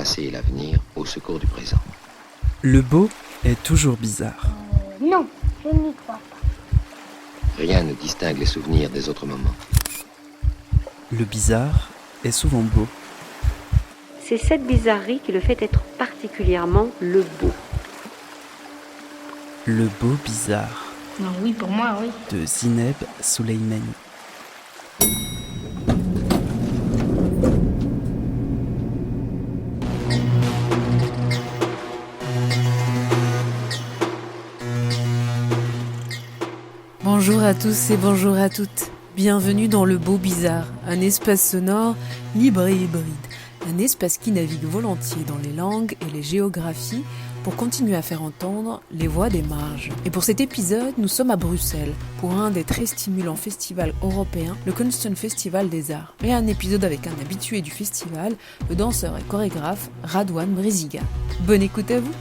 passé et l'avenir au secours du présent. Le beau est toujours bizarre. Non, je n'y crois pas. Rien ne distingue les souvenirs des autres moments. Le bizarre est souvent beau. C'est cette bizarrerie qui le fait être particulièrement le beau. Le beau bizarre Non, oui, pour moi, oui. de Zineb Souleimani. Bonjour à tous et bonjour à toutes. Bienvenue dans Le Beau Bizarre, un espace sonore libre et hybride. Un espace qui navigue volontiers dans les langues et les géographies pour continuer à faire entendre les voix des marges. Et pour cet épisode, nous sommes à Bruxelles pour un des très stimulants festivals européens, le Kunsten Festival des Arts. Et un épisode avec un habitué du festival, le danseur et chorégraphe Radwan Breziga. Bonne écoute à vous!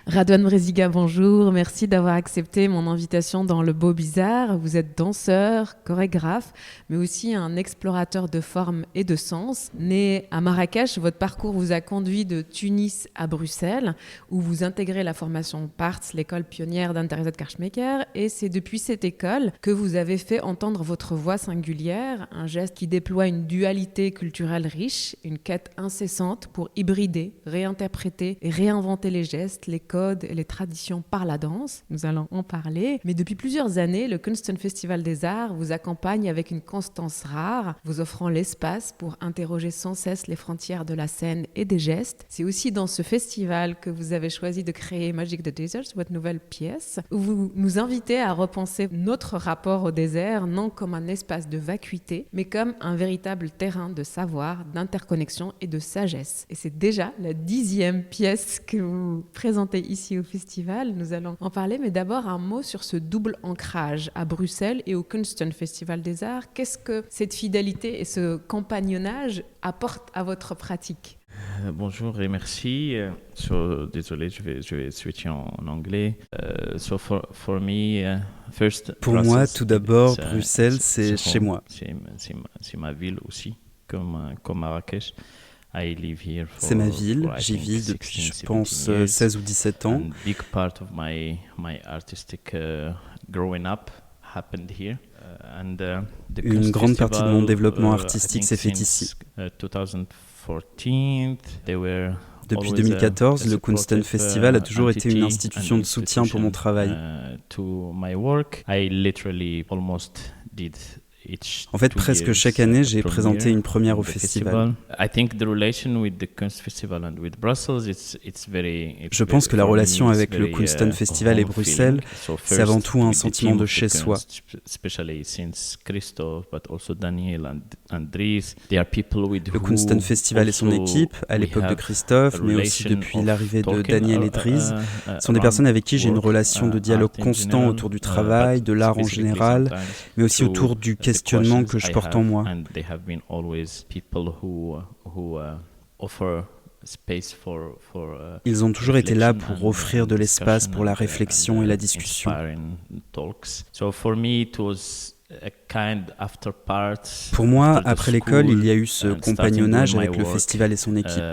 Radwan Breziga, bonjour. Merci d'avoir accepté mon invitation dans Le Beau Bizarre. Vous êtes danseur, chorégraphe, mais aussi un explorateur de forme et de sens. Né à Marrakech, votre parcours vous a conduit de Tunis à Bruxelles, où vous intégrez la formation PARTS, l'école pionnière d'Anne-Theresa de Kirchmaker. Et c'est depuis cette école que vous avez fait entendre votre voix singulière, un geste qui déploie une dualité culturelle riche, une quête incessante pour hybrider, réinterpréter et réinventer les gestes, les codes et les traditions par la danse. Nous allons en parler. Mais depuis plusieurs années, le Kunsten Festival des Arts vous accompagne avec une constance rare, vous offrant l'espace pour interroger sans cesse les frontières de la scène et des gestes. C'est aussi dans ce festival que vous avez choisi de créer Magic the Desert, votre nouvelle pièce, où vous nous invitez à repenser notre rapport au désert, non comme un espace de vacuité, mais comme un véritable terrain de savoir, d'interconnexion et de sagesse. Et c'est déjà la 10e pièce que vous présentez ici au festival. Nous allons en parler, mais d'abord un mot sur ce double ancrage à Bruxelles et au Kunsten Festival des Arts. Qu'est-ce que cette fidélité et ce compagnonnage apportent à votre pratique? Bonjour et merci. Désolé, je vais switcher en anglais. For me, first, Pour Brussels, moi, tout d'abord, it's, Bruxelles, c'est chez moi. C'est ma ville aussi, comme Marrakech. I live here C'est ma ville, j'y vis depuis, je pense, 16 ou 17 ans. And big part of my artistic growing up happened here. Une grande partie de mon développement artistique s'est faite ici. 2014, Depuis 2014, le Kunsten Festival a toujours été une institution de soutien pour mon travail. En fait, presque chaque année, j'ai présenté une première au festival. Je pense que la relation avec le Kunsten Festival et Bruxelles, c'est avant tout un sentiment de chez soi. Le Kunsten Festival et son équipe, à l'époque de Christophe, mais aussi depuis l'arrivée de Daniel et Dries, sont des personnes avec qui j'ai une relation de dialogue constant autour du travail, de l'art en général, mais aussi autour du questionnement que je porte en moi. Ils ont toujours été là pour offrir de l'espace pour la réflexion et la discussion. Pour moi, après l'école, il y a eu ce compagnonnage avec le festival et son équipe.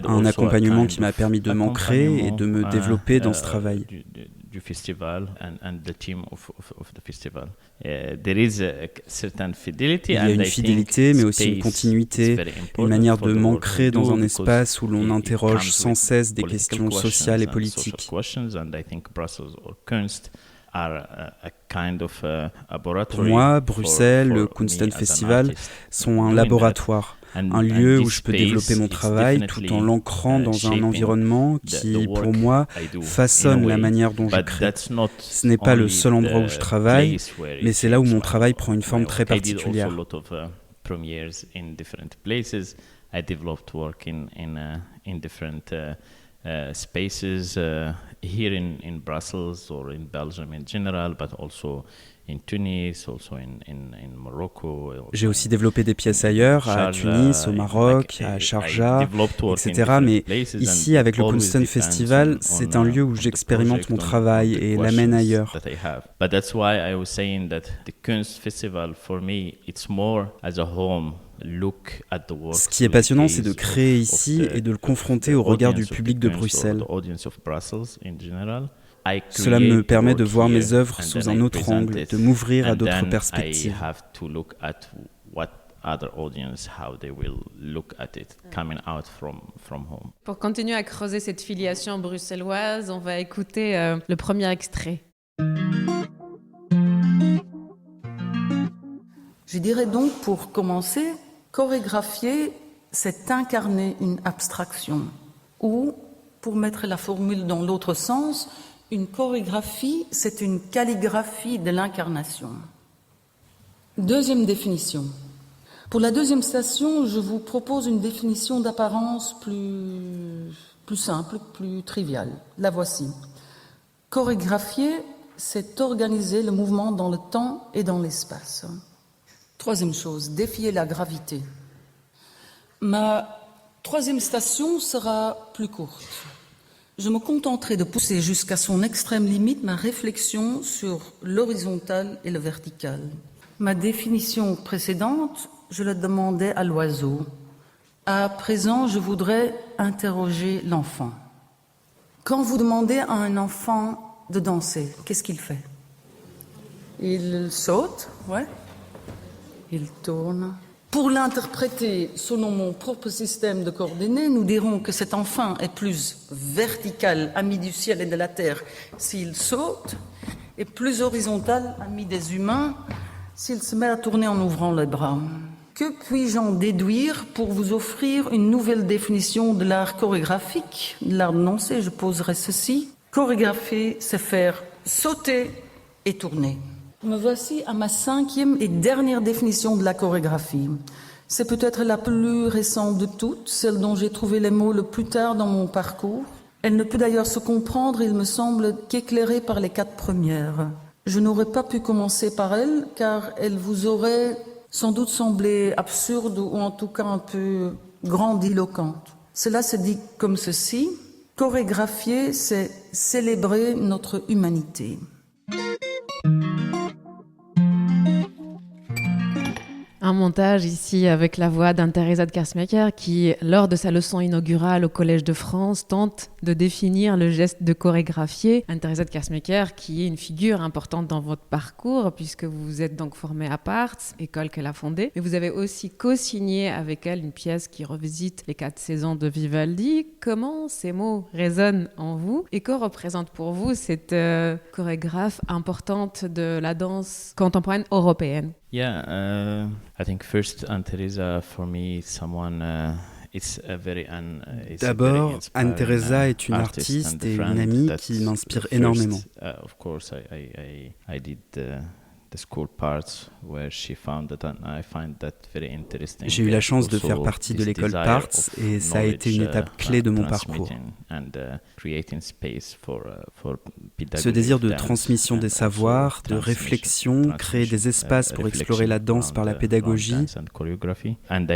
Un accompagnement qui m'a permis de m'ancrer et de me développer dans ce travail. Du festival and the team of the festival. There is a certain fidelity. Il y a une fidélité, mais aussi une continuité, une manière de m'ancrer dans un espace où l'on interroge sans cesse des questions sociales et politiques. Pour moi, Bruxelles, le Kunsten Festival sont un laboratoire. Un lieu où je peux développer mon travail tout en l'ancrant dans un environnement qui, pour moi, façonne la manière dont je crée. Ce n'est pas le seul endroit où je travaille, mais c'est là où mon travail prend une forme très particulière. Spaces here in Brussels or in Belgium in general, but also J'ai aussi développé des pièces ailleurs, à Tunis, au Maroc, à Sharjah, etc. Mais ici, avec le Kunsten Festival, c'est un lieu où j'expérimente mon travail et l'amène ailleurs. Ce qui est passionnant, c'est de créer ici et de le confronter au regard du public de Bruxelles. Cela me permet de voir mes œuvres sous un autre angle, de m'ouvrir à d'autres perspectives. Pour continuer à creuser cette filiation bruxelloise, on va écouter le premier extrait. Je dirais donc, pour commencer, chorégraphier, c'est incarner une abstraction. Ou, pour mettre la formule dans l'autre sens, une chorégraphie, c'est une calligraphie de l'incarnation. Deuxième définition. Pour la deuxième station, je vous propose une définition d'apparence plus simple, plus triviale. La voici. Chorégraphier, c'est organiser le mouvement dans le temps et dans l'espace. Troisième chose, défier la gravité. Ma troisième station sera plus courte. Je me contenterai de pousser jusqu'à son extrême limite ma réflexion sur l'horizontal et le vertical. Ma définition précédente, je la demandais à l'oiseau. À présent, je voudrais interroger l'enfant. Quand vous demandez à un enfant de danser, qu'est-ce qu'il fait? Il saute, ouais. Il tourne. Pour l'interpréter selon mon propre système de coordonnées, nous dirons que cet enfant est plus vertical, ami du ciel et de la terre, s'il saute, et plus horizontal, ami des humains, s'il se met à tourner en ouvrant les bras. Que puis-je en déduire pour vous offrir une nouvelle définition de l'art chorégraphique, de l'art de danser? Je poserai ceci. Chorégraphier, c'est faire sauter et tourner. Me voici à ma 5e et dernière définition de la chorégraphie. C'est peut-être la plus récente de toutes, celle dont j'ai trouvé les mots le plus tard dans mon parcours. Elle ne peut d'ailleurs se comprendre, il me semble, qu'éclairée par les 4 premières. Je n'aurais pas pu commencer par elle, car elle vous aurait sans doute semblé absurde ou en tout cas un peu grandiloquente. Cela se dit comme ceci. Chorégraphier, c'est célébrer notre humanité. Un montage ici avec la voix d'Anne-Theresa de Kersmaeker qui, lors de sa leçon inaugurale au Collège de France, tente de définir le geste de chorégraphier. Anne-Theresa de Kersmaeker qui est une figure importante dans votre parcours puisque vous êtes donc formée à Parts, école qu'elle a fondée. Mais vous avez aussi co-signé avec elle une pièce qui revisite les 4 saisons de Vivaldi. Comment ces mots résonnent en vous et que représente pour vous cette chorégraphe importante de la danse contemporaine européenne? Yeah, I think first Anne-Theresa for me someone D'abord, Anne-Theresa est une artiste et une amie qui m'inspire énormément. Of course, I did the school parts where she founded, and I find that very interesting. J'ai eu la chance de faire partie de l'école Parts et ça a été une étape clé de mon parcours. Ce désir de transmission des savoirs, de réflexion, créer des espaces pour explorer la danse par la pédagogie.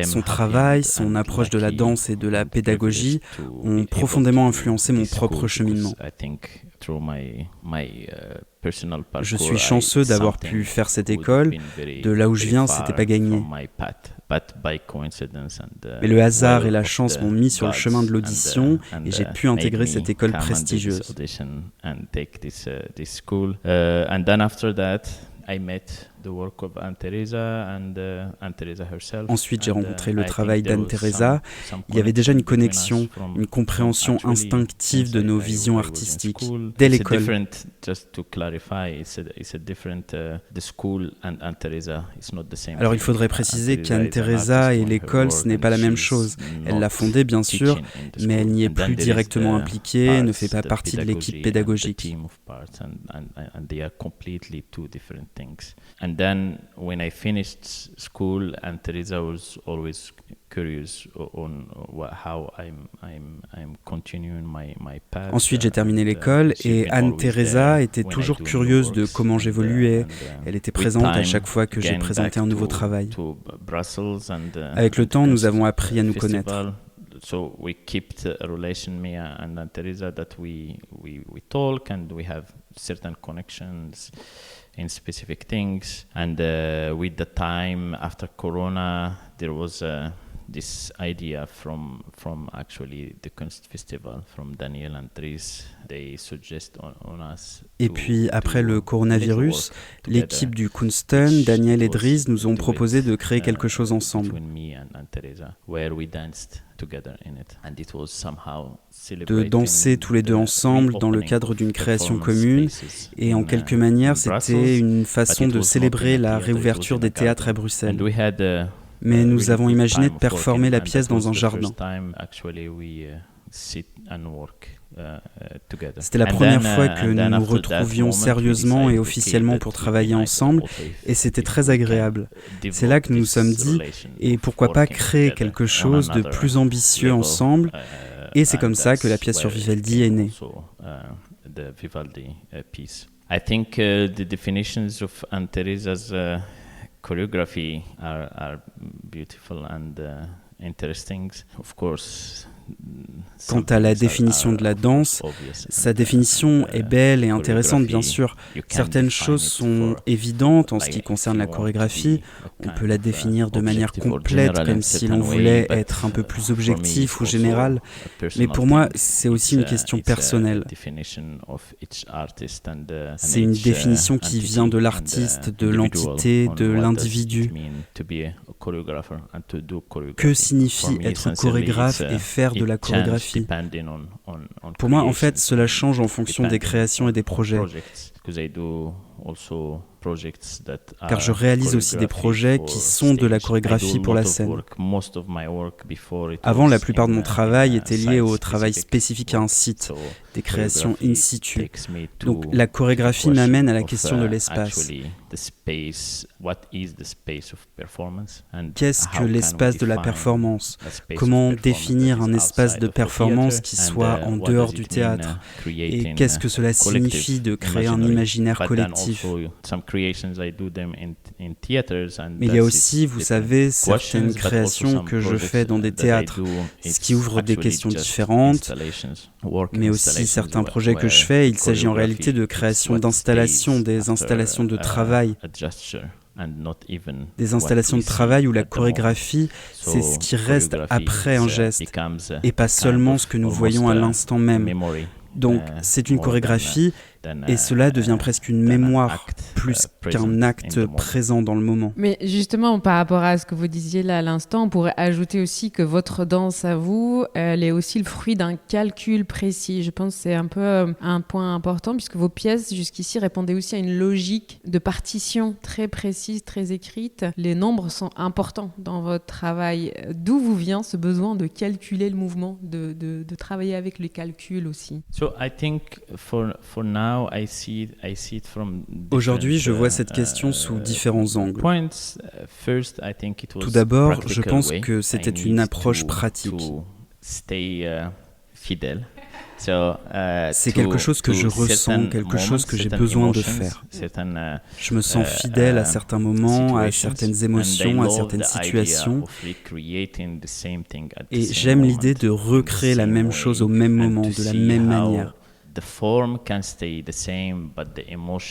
Son travail, son approche de la danse et de la pédagogie ont profondément influencé mon propre cheminement. Je suis chanceux d'avoir pu faire cette école. De là où je viens, c'était pas gagné. Mais le hasard et la chance m'ont mis sur le chemin de l'audition et j'ai pu intégrer cette école prestigieuse. Ensuite, j'ai rencontré le travail d'Anne-Theresa. Il y avait déjà une connexion, une compréhension instinctive de nos visions artistiques dès l'école. Alors il faudrait préciser qu'Anne-Theresa et l'école, ce n'est pas la même chose. Elle l'a fondée, bien sûr, mais elle n'y est plus directement impliquée, ne fait pas partie de l'équipe pédagogique. And then when I finished school, and Teresa was always curious on how I'm continuing my path. Ensuite, j'ai terminé l'école et Anne-Teresa était toujours curieuse de comment j'évoluais. Elle était présente à chaque fois que j'ai présenté un nouveau travail. Avec le temps, nous avons appris à nous connaître. So we kept a relation, me and Teresa, that we talk and we have certain connections in specific things. And with the time after Corona, there was this idea from actually the Kunst Festival, from Daniel and Dries. They suggest on us. Et puis après le coronavirus, l'équipe du Kunsten, Daniel et Dries, nous ont proposé de créer quelque chose ensemble. De danser tous les deux ensemble dans le cadre d'une création commune. Et en quelque manière, c'était une façon de célébrer la réouverture des théâtres à Bruxelles. Mais nous avons imaginé de performer la pièce dans un jardin. C'était la première fois que nous nous retrouvions sérieusement et officiellement pour travailler ensemble, et c'était très agréable. C'est là que nous nous sommes dit, et pourquoi pas créer quelque chose de plus ambitieux ensemble, et c'est comme ça que la pièce sur Vivaldi est née. I think the definitions of Anne-Theresa's choreography are beautiful and interesting. Of course. Quant à la définition de la danse, sa définition est belle et intéressante, bien sûr. Certaines choses sont évidentes en ce qui concerne la chorégraphie. On peut la définir de manière complète, comme si l'on voulait être un peu plus objectif ou général. Mais pour moi, c'est aussi une question personnelle. C'est une définition qui vient de l'artiste, de l'entité, de l'individu. Que signifie être chorégraphe et faire de la chorégraphie? Pour moi, en fait, cela change en fonction des créations et des projets. Car je réalise aussi des projets qui sont de la chorégraphie pour la scène. Avant, la plupart de mon travail était lié au travail spécifique à un site, des créations in situ. Donc la chorégraphie m'amène à la question de l'espace. Qu'est-ce que l'espace de la performance? Comment définir un espace de performance qui soit en dehors du théâtre? Et qu'est-ce que cela signifie de créer un imaginaire collectif? Mais il y a aussi, vous savez, certaines créations que je fais dans des théâtres, ce qui ouvre des questions différentes, mais aussi certains projets que je fais, il s'agit en réalité de création d'installations, des installations de travail. Des installations de travail où la chorégraphie, c'est ce qui reste après un geste, et pas seulement ce que nous voyons à l'instant même. Donc c'est une chorégraphie, et cela devient presque une mémoire, plus qu'un acte présent dans le moment. Mais justement, par rapport à ce que vous disiez là à l'instant, on pourrait ajouter aussi que votre danse à vous, elle est aussi le fruit d'un calcul précis. Je pense que c'est un peu un point important, puisque vos pièces jusqu'ici répondaient aussi à une logique de partition très précise, très écrite. Les nombres sont importants dans votre travail. D'où vous vient ce besoin de calculer le mouvement, de travailler avec les calculs aussi? So I think for now, aujourd'hui, je vois cette question sous différents angles. Tout d'abord, je pense que c'était une approche pratique. C'est quelque chose que je ressens, quelque chose que j'ai besoin de faire. Je me sens fidèle à certains moments, à certaines émotions, à certaines situations. Et j'aime l'idée de recréer la même chose au même moment, de la même manière.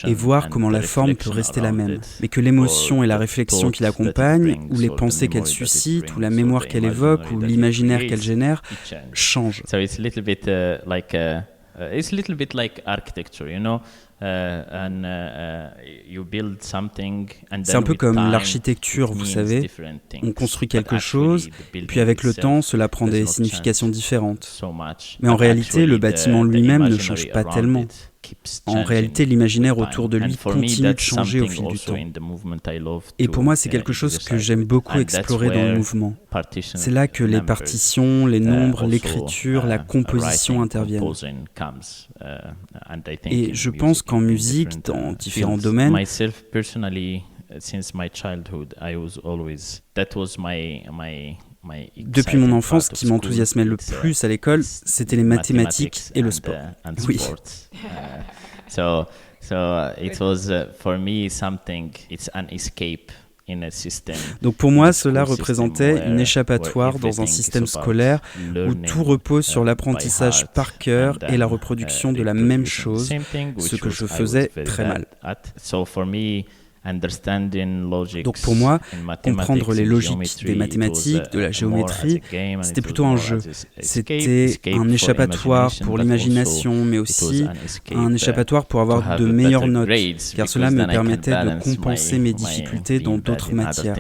Et voir comment la forme peut rester la même, mais que l'émotion et la réflexion qui l'accompagnent, ou les pensées qu'elle suscite, ou la mémoire qu'elle évoque, ou l'imaginaire qu'elle génère, changent. It's a little bit like architecture, you know. C'est un peu comme l'architecture, vous savez. On construit quelque chose, puis avec le temps, cela prend des significations différentes. Mais en réalité, le bâtiment lui-même ne change pas tellement. En réalité, l'imaginaire autour de lui continue de changer au fil du temps. Et pour moi, c'est quelque chose que j'aime beaucoup explorer dans le mouvement. C'est là que les partitions, les nombres, l'écriture, la composition interviennent. Et je pense qu'en musique, dans différents domaines, since my childhood, I was always that was my Depuis mon enfance, ce qui m'enthousiasmait le plus à l'école, c'était les mathématiques et le sport. Oui. So it was for me something. It's an escape. Donc pour moi, cela représentait une échappatoire dans un système scolaire où tout repose sur l'apprentissage par cœur et la reproduction de la même chose, ce que je faisais très mal. Donc pour moi, comprendre les logiques des mathématiques, de la géométrie, c'était plutôt un jeu. C'était un échappatoire pour l'imagination, mais aussi un échappatoire pour avoir de meilleures notes, car cela me permettait de compenser mes difficultés dans d'autres matières.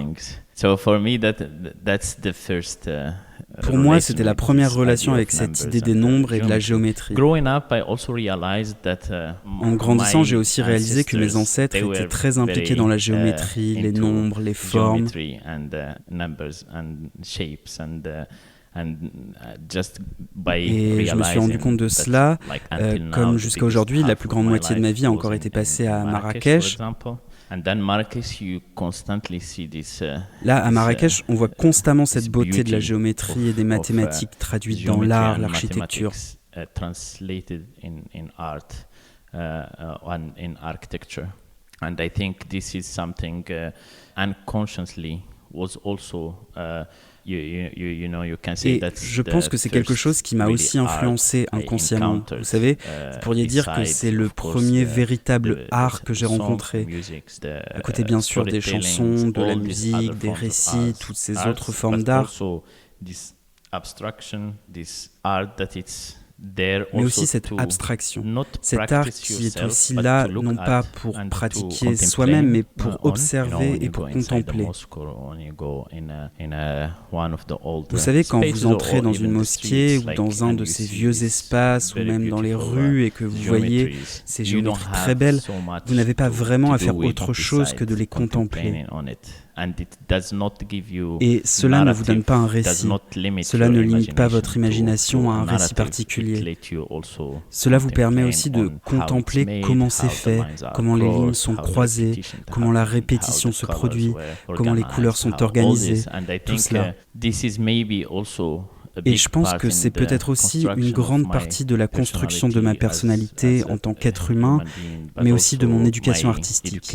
Pour moi, c'était la première relation avec cette idée des nombres et de la géométrie. En grandissant, j'ai aussi réalisé que mes ancêtres étaient très impliqués dans la géométrie, les nombres, les formes. Et je me suis rendu compte de cela, comme jusqu'à aujourd'hui, la plus grande moitié de ma vie a encore été passée à Marrakech. Là, à Marrakech, on voit constamment cette beauté de la géométrie et des mathématiques traduites dans l'art, l'architecture. And I think this is something unconsciously was also Et je pense que c'est quelque chose qui m'a aussi influencé inconsciemment. Vous savez, vous pourriez dire que c'est le premier véritable art que j'ai rencontré. À côté bien sûr des chansons, de la musique, des récits, toutes ces autres formes d'art. Mais aussi cette abstraction, cet art qui est aussi là, non pas pour pratiquer soi-même, mais pour observer et pour contempler. Vous savez, quand vous entrez dans une mosquée ou dans un de ces vieux espaces, ou même dans les rues, et que vous voyez ces géométries très belles, vous n'avez pas vraiment à faire autre chose que de les contempler. Et cela ne vous donne pas un récit, cela ne limite pas votre imagination à un récit particulier. Cela vous permet aussi de contempler comment c'est fait, comment les lignes sont croisées, comment la répétition se produit, comment les couleurs sont organisées, tout cela. Et je pense que c'est peut-être aussi une grande partie de la construction de ma personnalité en tant qu'être humain, mais aussi de mon éducation artistique.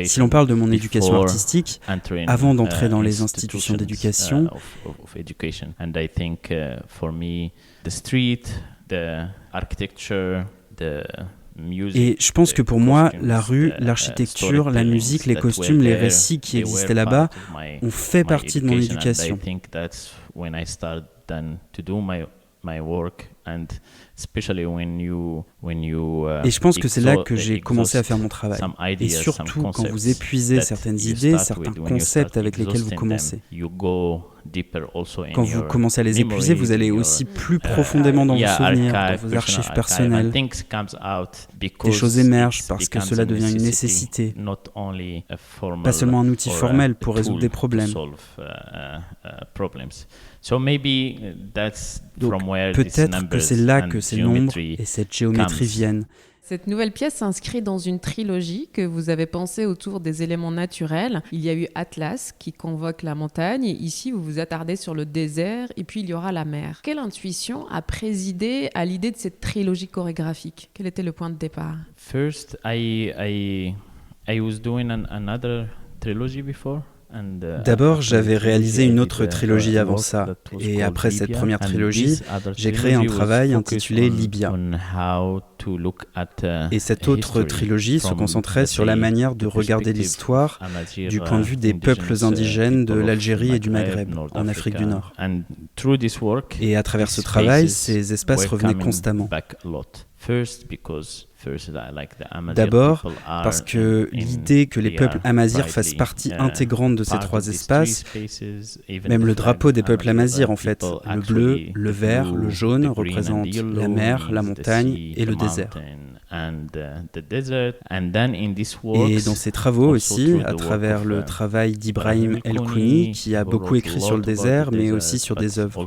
Si l'on parle de mon éducation artistique, avant d'entrer dans les institutions d'éducation, et je pense que pour moi, la rue, l'architecture, la musique, les costumes, les récits qui existaient là-bas ont fait partie de mon éducation. Et je pense que c'est là que j'ai commencé à faire mon travail. Et surtout quand vous épuisez certaines idées, certains concepts avec lesquels vous commencez. Quand vous commencez à les épuiser, vous allez aussi plus profondément dans vos souvenirs, dans vos archives personnelles. Des choses émergent parce que cela devient une nécessité, pas seulement un outil formel pour résoudre des problèmes. Donc peut-être que c'est là que ces nombres et cette géométrie viennent. Cette nouvelle pièce s'inscrit dans une trilogie que vous avez pensée autour des éléments naturels. Il y a eu Atlas qui convoque la montagne. Ici, vous vous attardez sur le désert et puis il y aura la mer. Quelle intuition a présidé à l'idée de cette trilogie chorégraphique? Quel était le point de départ? First, I was doing another trilogy before. D'abord, j'avais réalisé une autre trilogie avant ça, et après cette première trilogie, j'ai créé un travail intitulé Libya. Et cette autre trilogie se concentrait sur la manière de regarder l'histoire du point de vue des peuples indigènes de l'Algérie et du Maghreb, en Afrique du Nord. Et à travers ce travail, ces espaces revenaient constamment. D'abord, parce que l'idée que les peuples amazirs fassent partie intégrante de ces trois espaces, même le drapeau des peuples amazirs en fait, le bleu, le vert, le jaune représentent la mer, la montagne et le désert. Et dans ses travaux aussi, à travers le travail d'Ibrahim El-Kouni, qui a beaucoup écrit sur le désert, mais aussi sur des œuvres.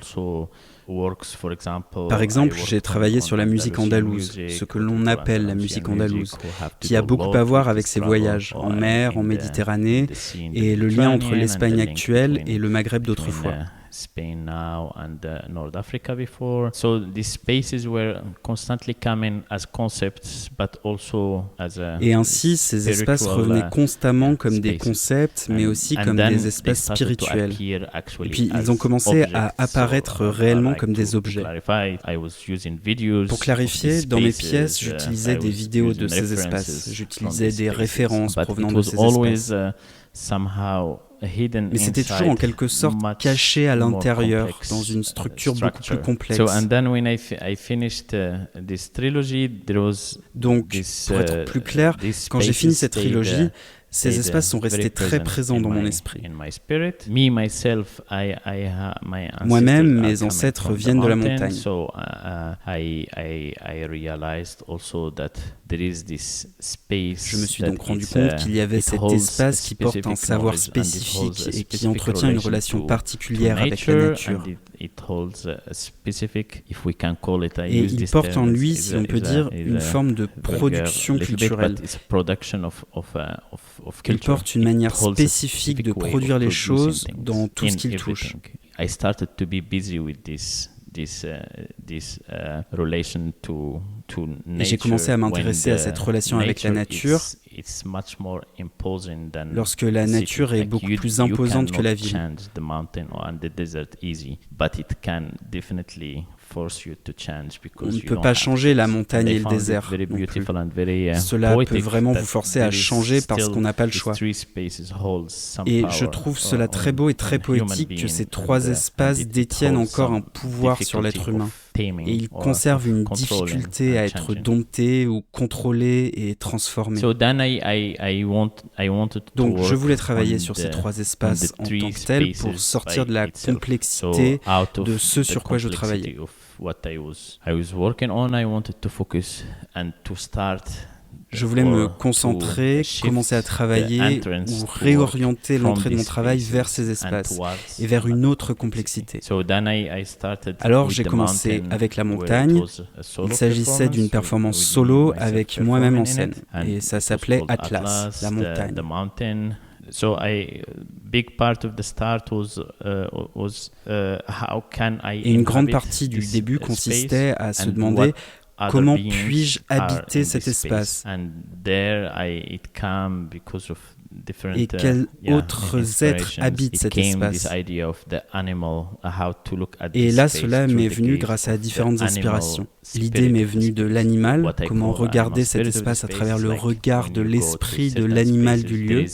Par exemple, j'ai travaillé sur la musique andalouse, ce que l'on appelle la musique andalouse, qui a beaucoup à voir avec ses voyages en mer, en Méditerranée, et le lien entre l'Espagne actuelle et le Maghreb d'autrefois. Spain now and North Africa before. So these spaces were constantly coming as concepts, but also as a Et ainsi, ces espaces revenaient constamment comme des concepts, mais aussi comme des espaces spirituels. Et puis, ils ont commencé à apparaître réellement comme des objets. Pour clarifier, dans mes pièces, j'utilisais des vidéos de ces espaces. J'utilisais des références provenant de ces espaces. Mais c'était toujours en quelque sorte caché à l'intérieur, dans une structure beaucoup plus complexe. Donc, pour être plus clair, quand j'ai fini cette trilogie, ces espaces sont restés très présents dans mon esprit. Moi-même, mes ancêtres viennent de la montagne. Je me suis donc rendu compte qu'il y avait cet espace qui porte un savoir spécifique et qui entretient une relation particulière avec la nature. Et il porte en lui, si on peut dire, une forme de production culturelle. Il porte une manière spécifique de produire les choses dans tout ce qu'il touche. Et j'ai commencé à m'intéresser à cette relation avec la nature lorsque la nature est beaucoup plus imposante que la ville. On ne peut pas changer la montagne et le désert non plus. Cela peut vraiment vous forcer à changer parce qu'on n'a pas le choix. Et je trouve cela très beau et très poétique que ces trois espaces détiennent encore un pouvoir sur l'être humain. Et ils conservent une difficulté à être domptés ou contrôlés et transformés. Donc je voulais travailler sur ces trois espaces en tant que tels pour sortir de la complexité de ce sur quoi je travaillais. Je voulais me concentrer, commencer à travailler ou réorienter l'entrée de mon travail vers ces espaces et vers une autre complexité. Alors j'ai commencé avec la montagne. Il s'agissait d'une performance solo avec moi-même en scène et ça s'appelait Atlas, la montagne. Et une grande partie du début consistait à se demander comment puis-je habiter cet espace et quels autres êtres habitent cet espace. Et là, cela m'est venu grâce à différentes inspirations. L'idée m'est venue de l'animal, comment regarder cet espace à travers le regard de l'esprit de l'animal du lieu.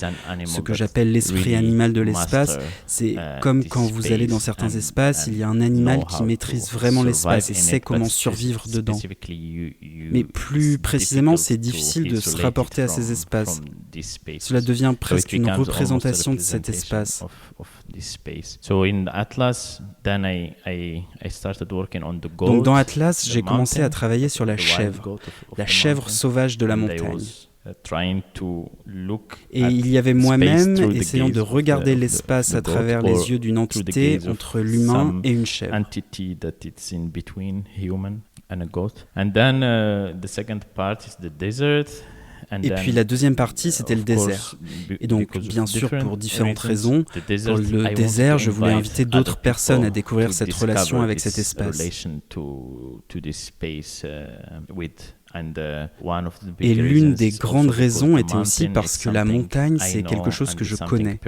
Ce que j'appelle l'esprit animal de l'espace, c'est comme quand vous allez dans certains espaces, il y a un animal qui maîtrise vraiment l'espace et sait comment survivre dedans. Mais plus précisément, c'est difficile de se rapporter à ces espaces. Cela devient presque une représentation de cet espace. Donc dans Atlas, j'ai commencé à travailler sur la chèvre sauvage de la montagne. Et il y avait moi-même essayant de regarder l'espace à travers les yeux d'une entité entre l'humain et une chèvre. Et puis la deuxième partie, c'était le désert. Et donc, bien sûr, pour différentes raisons, dans le désert, je voulais inviter d'autres personnes à découvrir cette relation avec cet espace. Et l'une des grandes raisons était aussi parce que la montagne, c'est quelque chose que je connais.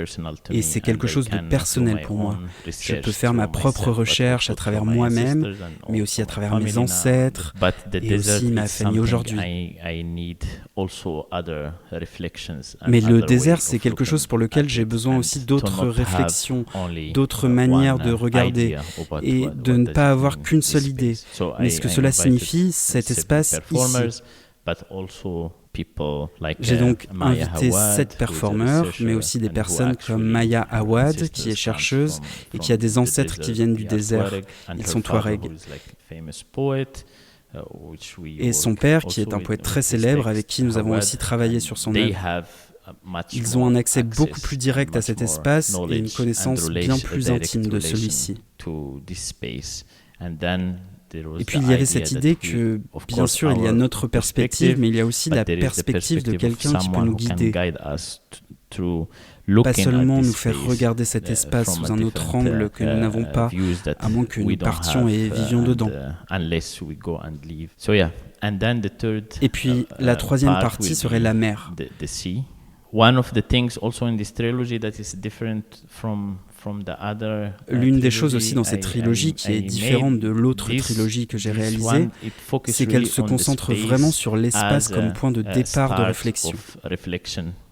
Et c'est quelque chose de personnel pour moi. Je peux faire ma propre recherche à travers moi-même, mais aussi à travers mes ancêtres et aussi ma famille aujourd'hui. Mais le désert, c'est quelque chose pour lequel j'ai besoin aussi d'autres réflexions, d'autres manières de regarder et de ne pas avoir qu'une seule idée. Mais ce que cela signifie, cet espace ici. J'ai donc invité 7 performeurs, mais aussi des personnes comme Maya Awad, qui est chercheuse et qui a des ancêtres qui viennent du désert. Ils sont Touaregs. et son père, qui est un poète très célèbre, avec qui nous avons aussi travaillé sur son œuvre. Ils ont un accès beaucoup plus direct à cet espace et une connaissance bien plus intime de celui-ci. Et puis il y avait cette idée que, bien sûr, il y a notre perspective, mais il y a aussi la perspective de quelqu'un qui peut nous guider. Pas seulement nous faire regarder cet espace sous un autre angle que nous n'avons pas, à moins que nous partions et vivions dedans. Et puis la troisième partie serait la mer. L'une des choses aussi dans cette trilogie qui est différente de l'autre trilogie que j'ai réalisée, c'est qu'elle se concentre vraiment sur l'espace comme point de départ de réflexion.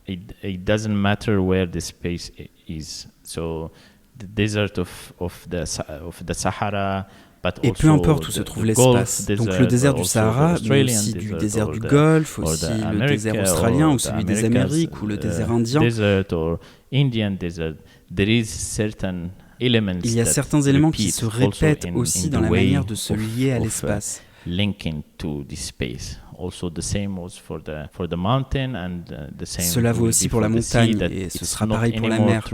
It doesn't matter where the space is. So the desert of the Sahara. Et peu importe où se trouve l'espace, donc le désert du Sahara, mais aussi du désert du Golfe, aussi le désert australien ou celui des Amériques ou le désert indien, il y a certains éléments qui se répètent aussi dans la manière de se lier à l'espace. Cela vaut aussi pour la montagne et ce sera pareil pour la mer.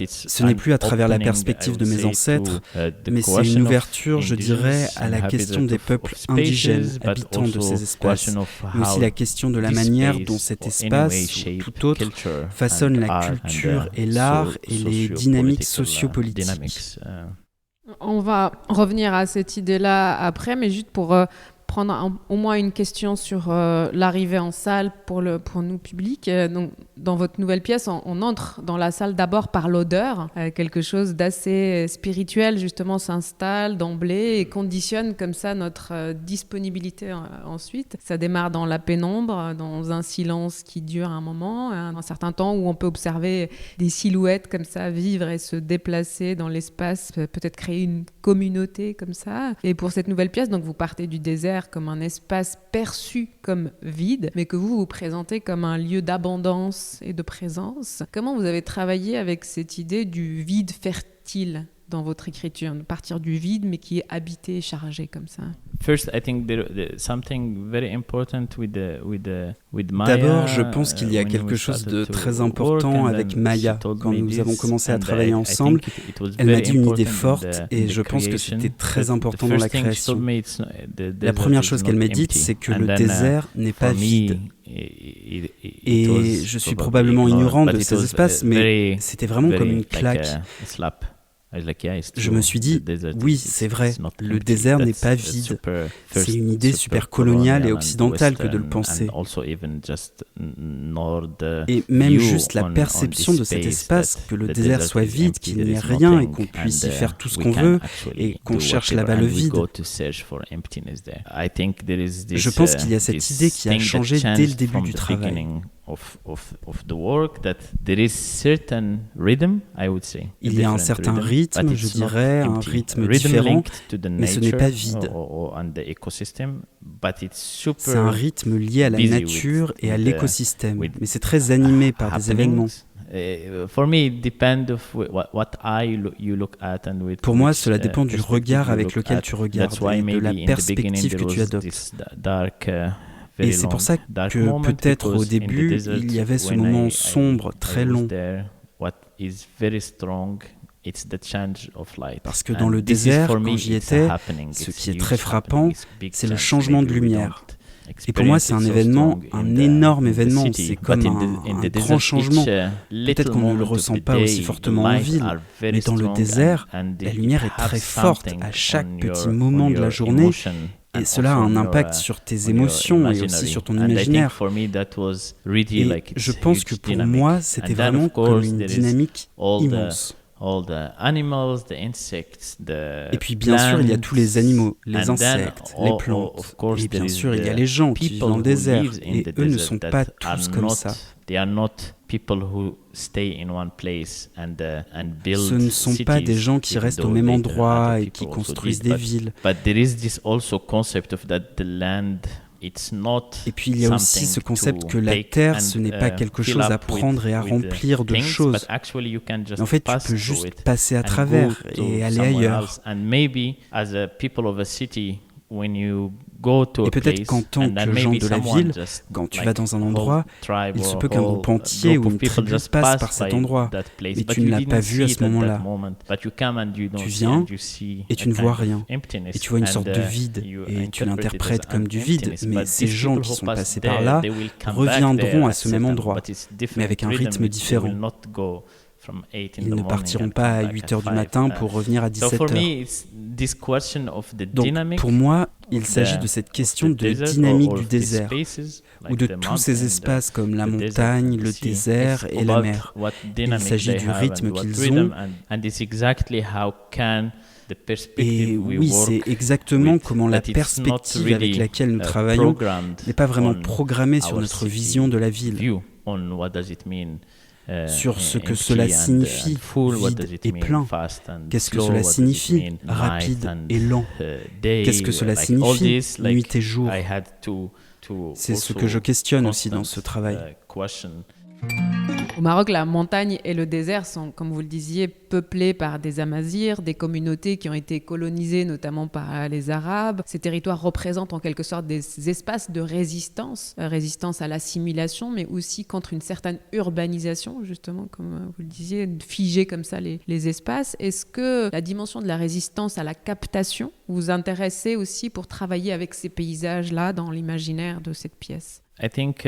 Ce n'est plus à travers la perspective de mes ancêtres, mais c'est une ouverture, je dirais, à la question des peuples indigènes habitants de ces espaces, mais aussi la question de la manière dont cet espace, ou tout autre, façonne la culture et l'art et les dynamiques sociopolitiques. On va revenir à cette idée-là après, mais juste pour prendre au moins une question sur l'arrivée en salle pour nous public. Donc, dans votre nouvelle pièce, on entre dans la salle d'abord par l'odeur. Quelque chose d'assez spirituel, justement, s'installe d'emblée et conditionne comme ça notre disponibilité ensuite. Ça démarre dans la pénombre, dans un silence qui dure un moment, un certain temps où on peut observer des silhouettes comme ça vivre et se déplacer dans l'espace, peut-être créer une communauté comme ça. Et pour cette nouvelle pièce, donc vous partez du désert comme un espace perçu comme vide, mais que vous présentez comme un lieu d'abondance et de présence. Comment vous avez travaillé avec cette idée du vide fertile dans votre écriture, de partir du vide, mais qui est habité et chargé comme ça? D'abord, je pense qu'il y a quelque chose de très important avec Maya. Quand nous avons commencé à travailler ensemble, elle m'a dit une idée forte et je pense que c'était très important dans la création. La première chose qu'elle m'a dite, c'est que le désert n'est pas vide. Et je suis probablement ignorant de ces espaces, mais c'était vraiment comme une claque. Je me suis dit, oui, c'est vrai, le désert n'est pas vide. C'est une idée super coloniale et occidentale que de le penser. Et même juste la perception de cet espace, que le désert soit vide, qu'il n'y ait rien et qu'on puisse y faire tout ce qu'on veut et qu'on cherche là-bas le vide. Je pense qu'il y a cette idée qui a changé dès le début du travail. Il y a un certain rythme, je dirais, un rythme différent, mais ce n'est pas vide. C'est un rythme lié à la nature et à l'écosystème, mais c'est très animé par des événements. Pour moi, cela dépend du regard avec lequel tu regardes et de la perspective que tu adoptes. Et c'est pour ça que peut-être au début, il y avait ce moment sombre, très long. Parce que dans le désert, quand j'y étais, ce qui est très frappant, c'est le changement de lumière. Et pour moi, c'est un événement, un énorme événement. C'est comme un grand changement. Peut-être qu'on ne le ressent pas aussi fortement en ville, mais dans le désert, la lumière est très forte à chaque petit moment de la journée. Et cela a un impact sur tes émotions et aussi sur ton imaginaire. Et je pense que pour moi, c'était vraiment comme une dynamique immense. Et puis bien sûr, il y a tous les animaux, les insectes, les plantes. Et bien sûr, il y a les gens qui vivent dans le désert. Et eux ne sont pas tous comme ça. Ce ne sont pas des gens qui restent au même endroit et qui construisent des villes. Et puis il y a aussi ce concept que la Terre, ce n'est pas quelque chose à prendre et à remplir de choses. Mais en fait, tu peux juste passer à travers et aller ailleurs. Et peut-être qu'en tant que gens de la ville, quand tu vas dans un endroit, il se peut qu'un groupe entier ou une tribu passe par cet endroit, mais tu ne l'as pas vu à ce moment-là. Tu viens et tu ne vois rien, et tu vois une sorte de vide, et tu l'interprètes comme du vide, mais ces gens qui sont passés par là reviendront à ce même endroit, mais avec un rythme différent. Ils ne partiront pas à 8h du matin pour revenir à 17h. Donc, pour moi, il s'agit de cette question de dynamique du désert, ou de tous ces espaces comme la montagne, le désert et la mer. Il s'agit du rythme qu'ils ont. Et oui, c'est exactement comment la perspective avec laquelle nous travaillons n'est pas vraiment programmée sur notre vision de la ville. Sur ce que cela signifie, vide et plein. Qu'est-ce que cela signifie, rapide et lent? Qu'est-ce que cela signifie, nuit et jour? C'est ce que je questionne aussi dans ce travail. Au Maroc, la montagne et le désert sont, comme vous le disiez, peuplés par des Amazirs, des communautés qui ont été colonisées notamment par les Arabes. Ces territoires représentent en quelque sorte des espaces de résistance, résistance à l'assimilation, mais aussi contre une certaine urbanisation, justement, comme vous le disiez, figer comme ça les espaces. Est-ce que la dimension de la résistance à la captation vous intéressait aussi pour travailler avec ces paysages-là dans l'imaginaire de cette pièce? I think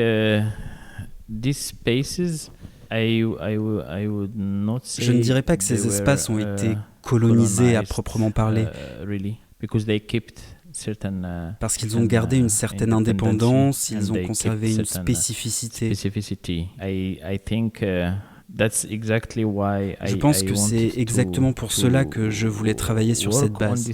these spaces, I would not say Je ne dirais pas que ces espaces ont été colonisés à proprement parler, parce qu'ils ont gardé une certaine indépendance, ils ont conservé une spécificité. Je pense que c'est exactement pour cela que je voulais travailler sur cette base.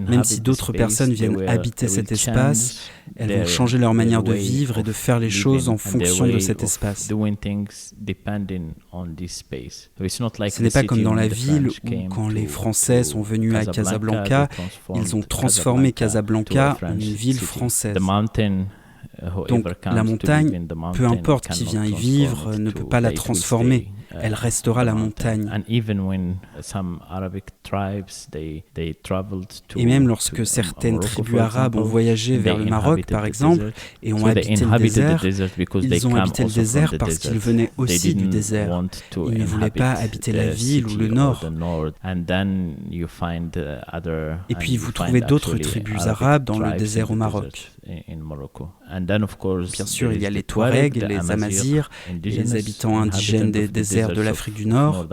Même si d'autres personnes viennent habiter cet espace, elles vont changer leur manière de vivre et de faire les choses en fonction de cet espace. Ce n'est pas comme dans la ville où, quand les Français sont venus à Casablanca, ils ont transformé Casablanca en une ville française. Donc la montagne, peu importe qui vient y vivre, ne peut pas la transformer. Elle restera la montagne. Et même lorsque certaines tribus arabes ont voyagé vers le Maroc, par exemple, et ont habité le désert, ils ont habité le désert parce qu'ils venaient aussi du désert. Ils ne voulaient pas habiter la ville ou le nord. Et puis vous trouvez d'autres tribus arabes dans le désert au Maroc. Bien sûr, il y a les Touaregs, les Amazirs, les habitants indigènes des déserts de l'Afrique du Nord.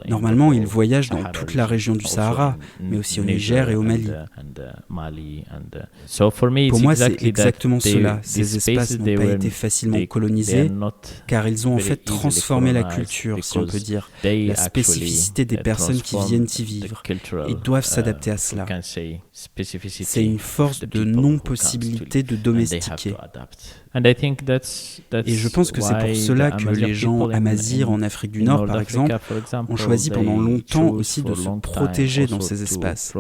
Normalement, ils voyagent dans toute la région du Sahara, mais aussi au Niger et au Mali. Pour moi, c'est exactement cela. Ces espaces n'ont pas été facilement colonisés, car ils ont en fait transformé la culture, si on peut dire, la spécificité des personnes qui viennent y vivre, et doivent s'adapter à cela. C'est une force de non-possibilité de domestiquer. Et je pense que c'est pour cela que les gens amazirs en Afrique du Nord, par exemple, ont choisi pendant longtemps aussi de se protéger dans ces espaces.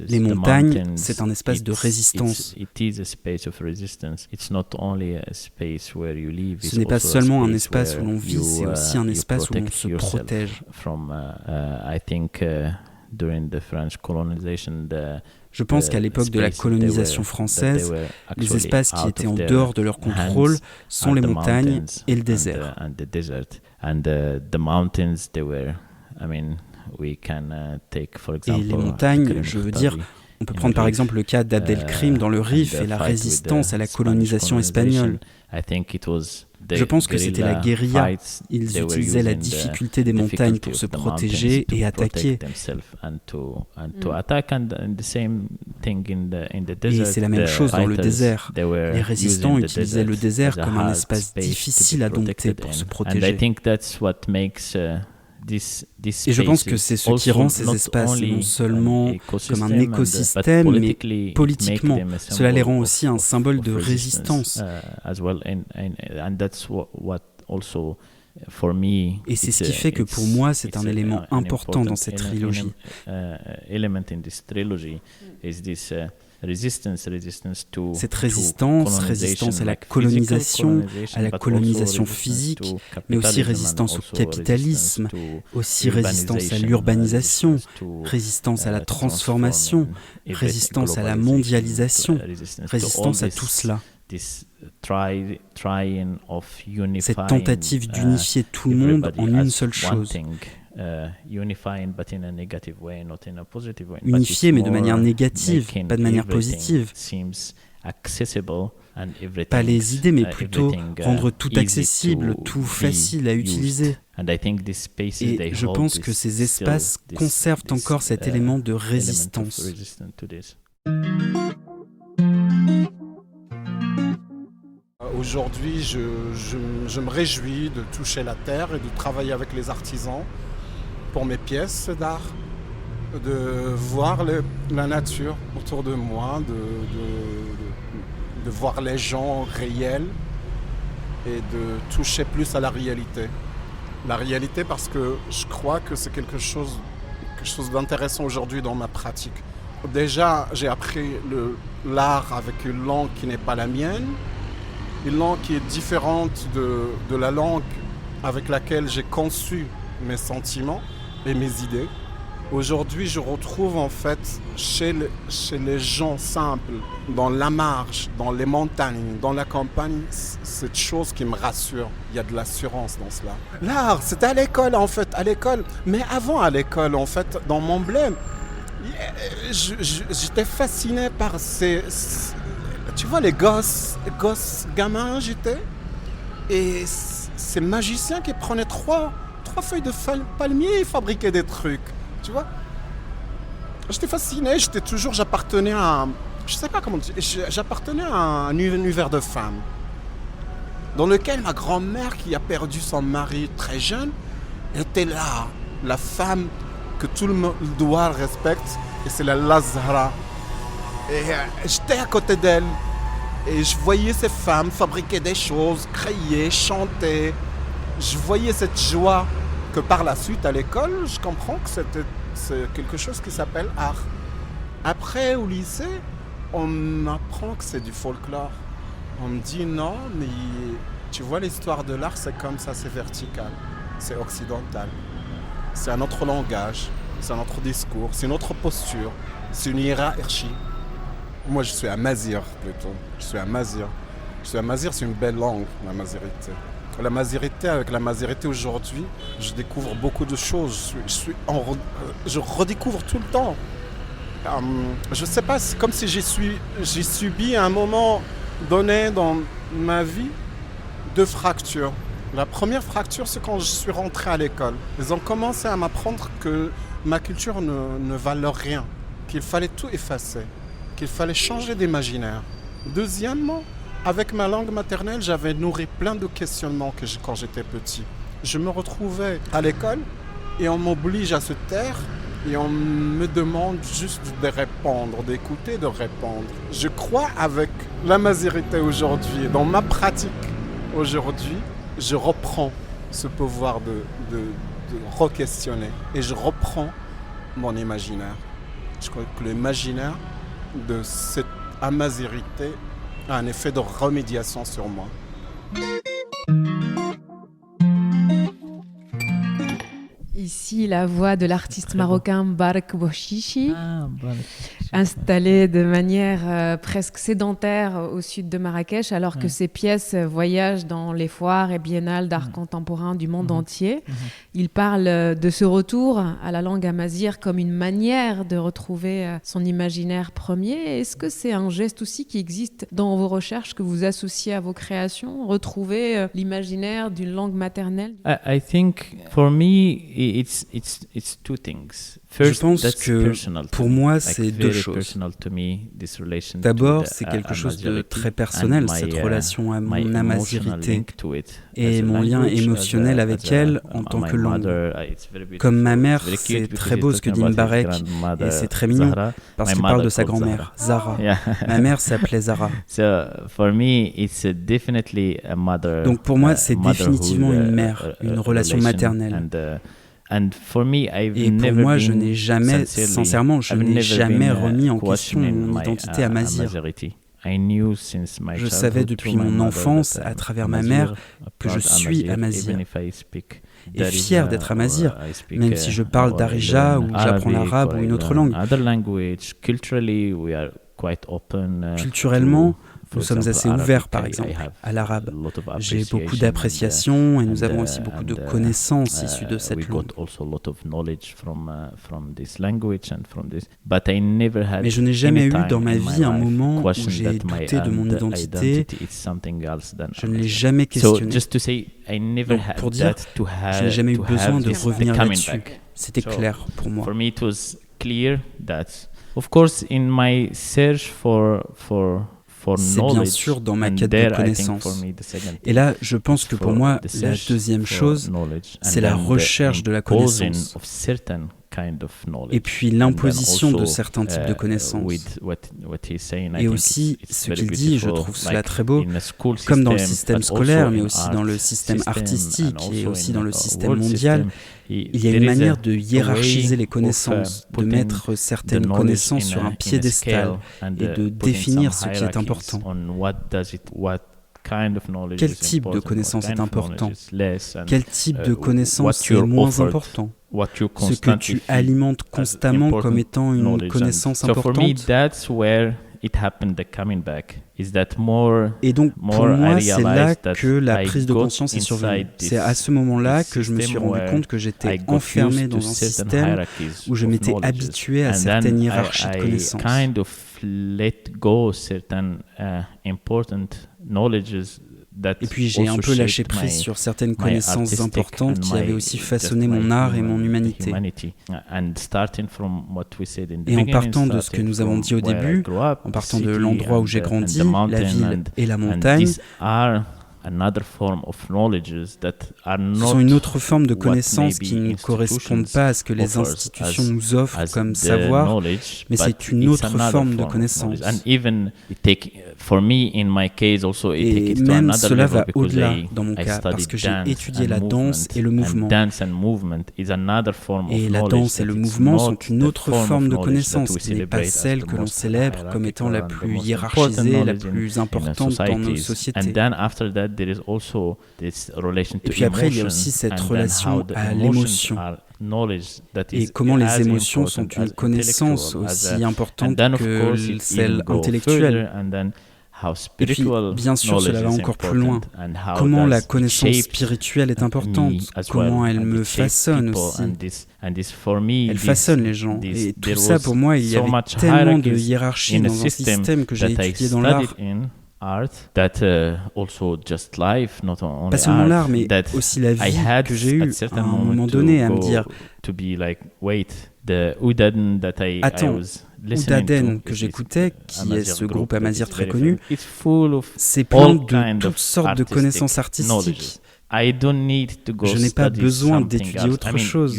Les montagnes, c'est un espace de résistance. Ce n'est pas seulement un espace où l'on vit, c'est aussi un espace où l'on se protège. Je pense qu'à l'époque de la colonisation française, les espaces qui étaient en dehors de leur contrôle sont les montagnes et le désert. Et les montagnes, je veux dire, on peut prendre par exemple le cas d'Abd el-Krim dans le Rif et la résistance à la colonisation espagnole. Je pense que c'était la guérilla. Ils utilisaient la difficulté des montagnes pour se protéger et attaquer. Et c'est la même chose dans le désert. Les résistants utilisaient le désert comme un espace difficile à dompter pour se protéger. Et je pense que c'est ce qui rend ces espaces non seulement comme un écosystème, mais politiquement, cela les rend aussi un symbole de résistance. Et c'est ce qui fait que pour moi, c'est un élément important dans cette trilogie. Cette résistance à la colonisation physique, mais aussi résistance au capitalisme, aussi résistance à l'urbanisation, résistance à la transformation, résistance à la mondialisation, résistance à tout cela. Cette tentative d'unifier tout le monde en une seule chose. Unifier, mais de manière négative, pas de manière positive. Pas les idées, mais plutôt rendre tout accessible, tout facile à utiliser. Et je pense que ces espaces conservent encore cet élément de résistance. Aujourd'hui, je me réjouis de toucher la terre et de travailler avec les artisans pour mes pièces d'art, de voir la nature autour de moi, de voir les gens réels et de toucher plus à la réalité. La réalité parce que je crois que c'est quelque chose d'intéressant aujourd'hui dans ma pratique. Déjà, j'ai appris l'art avec une langue qui n'est pas la mienne, une langue qui est différente de la langue avec laquelle j'ai conçu mes sentiments et mes idées. Aujourd'hui, je retrouve en fait chez les gens simples, dans la marge, dans les montagnes, dans la campagne, cette chose qui me rassure. Il y a de l'assurance dans cela. L'art, c'était à l'école en fait, Mais avant à l'école en fait, dans mon bled, j'étais fasciné par tu vois les gosses gamins j'étais, et ces magiciens qui prenaient trois feuilles de palmier et fabriquaient des trucs, tu vois. J'étais fasciné, j'appartenais à, je sais pas comment dire, j'appartenais à un univers de femmes dans lequel ma grand-mère qui a perdu son mari très jeune était là, la femme que tout le monde doit respecter, et c'est la Lazara. Et j'étais à côté d'elle et je voyais ces femmes fabriquer des choses, crier, chanter. Je voyais cette joie que par la suite à l'école, je comprends que c'est quelque chose qui s'appelle art. Après au lycée, on m'apprend que c'est du folklore. On me dit non, mais tu vois l'histoire de l'art c'est comme ça, c'est vertical, c'est occidental. C'est un autre langage, c'est un autre discours, c'est une autre posture, c'est une hiérarchie. Moi, je suis amazigh plutôt. Je suis amazigh, c'est une belle langue, la mazirité. La mazirité, avec la mazirité aujourd'hui, je découvre beaucoup de choses. Je redécouvre tout le temps. Je sais pas, c'est comme si j'ai subi à un moment donné dans ma vie 2 fractures. La première fracture, c'est quand je suis rentré à l'école. Ils ont commencé à m'apprendre que ma culture ne valait rien, qu'il fallait tout effacer, qu'il fallait changer d'imaginaire. Deuxièmement, avec ma langue maternelle, j'avais nourri plein de questionnements quand j'étais petit. Je me retrouvais à l'école et on m'oblige à se taire et on me demande juste de répondre, d'écouter, de répondre. Je crois avec la mazirité aujourd'hui, dans ma pratique aujourd'hui, je reprends ce pouvoir de re-questionner et je reprends mon imaginaire. Je crois que l'imaginaire de cette amazirité a un effet de remédiation sur moi. Ici, la voix de l'artiste marocain Bark Bouchichi, installé de manière presque sédentaire au sud de Marrakech, alors que ses pièces voyagent dans les foires et biennales d'art contemporain du monde entier. Il parle de ce retour à la langue amazigh comme une manière de retrouver son imaginaire premier. Est-ce que c'est un geste aussi qui existe dans vos recherches, que vous associez à vos créations, retrouver l'imaginaire d'une langue maternelle? I think for me it's two things. Je pense que pour moi, c'est deux choses. D'abord, c'est quelque chose de très personnel, cette relation à mon amazirité et mon lien émotionnel avec elle en tant que langue. Comme ma mère, c'est très beau ce que dit Mbarek, et c'est très mignon, parce qu'il parle de sa grand-mère, Zara. Ma mère s'appelait Zara. Donc pour moi, c'est définitivement une mère, une relation maternelle. Et pour moi, je n'ai jamais, sincèrement, je n'ai jamais remis en question mon identité amazigh. Je savais depuis mon enfance, à travers ma mère, que je suis amazigh. Et fier d'être amazigh, même si je parle darija ou j'apprends l'arabe ou une autre langue. Culturellement, nous sommes assez ouverts, par exemple, à l'arabe. J'ai beaucoup d'appréciation et nous avons aussi beaucoup de connaissances issues de cette langue. Mais je n'ai jamais eu dans ma vie un moment où j'ai douté de mon identité. Je ne l'ai jamais questionné. Donc, pour dire, je n'ai jamais eu besoin de revenir là-dessus. C'était clair pour moi. C'est bien sûr dans ma quête de connaissance. Et là, je pense que pour moi, la deuxième chose, c'est la recherche de la connaissance. Et puis l'imposition de certains types de connaissances. Et aussi, ce qu'il dit, je trouve cela très beau, comme dans le système scolaire, mais aussi dans le système artistique et aussi dans le système mondial, il y a une manière de hiérarchiser les connaissances, de mettre certaines connaissances sur un piédestal et de définir ce qui est important. Quel type de connaissance est important? Quel type de connaissance est moins important? Ce que tu alimentes constamment comme étant une connaissance importante. Et donc, pour moi, c'est là que la prise de conscience est survenue. C'est à ce moment-là que je me suis rendu compte que j'étais enfermé dans un système où je m'étais habitué à certaines hiérarchies de connaissances. Et puis j'ai un peu lâché prise sur certaines connaissances importantes qui avaient aussi façonné mon art et mon humanité. Et en partant de ce que nous avons dit au début, en partant de l'endroit où j'ai grandi, la ville et la montagne, ce sont une autre forme de connaissances qui ne correspondent pas à ce que les institutions nous offrent comme savoir, mais c'est une autre forme de connaissance. Et même cela va au-delà dans mon cas, parce que j'ai étudié la danse et le mouvement. Et la danse et le mouvement sont une autre forme de connaissance qui n'est pas celle que l'on célèbre comme étant la plus hiérarchisée, la plus importante dans nos sociétés. Et puis après, il y a aussi cette relation à l'émotion. Et comment les émotions sont une connaissance aussi importante que celle intellectuelle. Et puis, bien sûr, cela va encore plus loin. Comment la connaissance spirituelle est importante, comment elle me façonne aussi. Elle façonne les gens. Et tout ça, pour moi, il y avait tellement de hiérarchie dans un système que j'ai étudié dans l'art. Pas seulement l'art, mais aussi la vie que j'ai eue à un moment donné à me dire attends, Oudaden que j'écoutais, qui est ce groupe amazigh très connu, c'est plein de toutes sortes de connaissances artistiques. Je n'ai pas besoin d'étudier autre chose.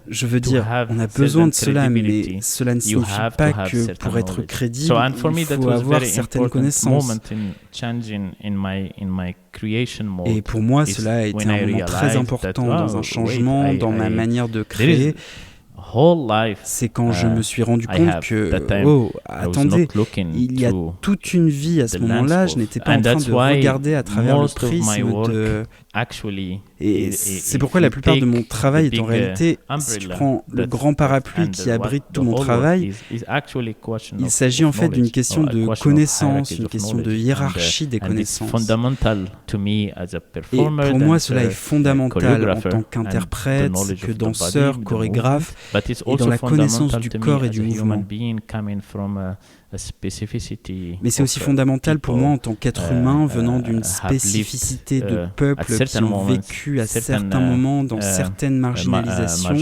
Je veux dire, on a besoin de cela, mais cela ne signifie pas que pour être crédible, il faut avoir certaines connaissances. Et pour moi, cela a été un moment très important dans un changement, dans ma manière de créer. C'est quand je me suis rendu compte que, attendez, il y a toute une vie à ce moment-là, je n'étais pas en train de regarder à travers le prisme de... Et c'est pourquoi la plupart de mon travail est en réalité, si tu prends le grand parapluie qui abrite tout mon travail, il s'agit en fait d'une question de connaissance, une question de hiérarchie des connaissances. Et pour moi, cela est fondamental en tant qu'interprète, que danseur, chorégraphe, et dans la connaissance du corps et du mouvement. Mais c'est aussi fondamental pour moi en tant qu'être humain venant d'une spécificité de peuples qui ont vécu à certains moments dans certaines marginalisations.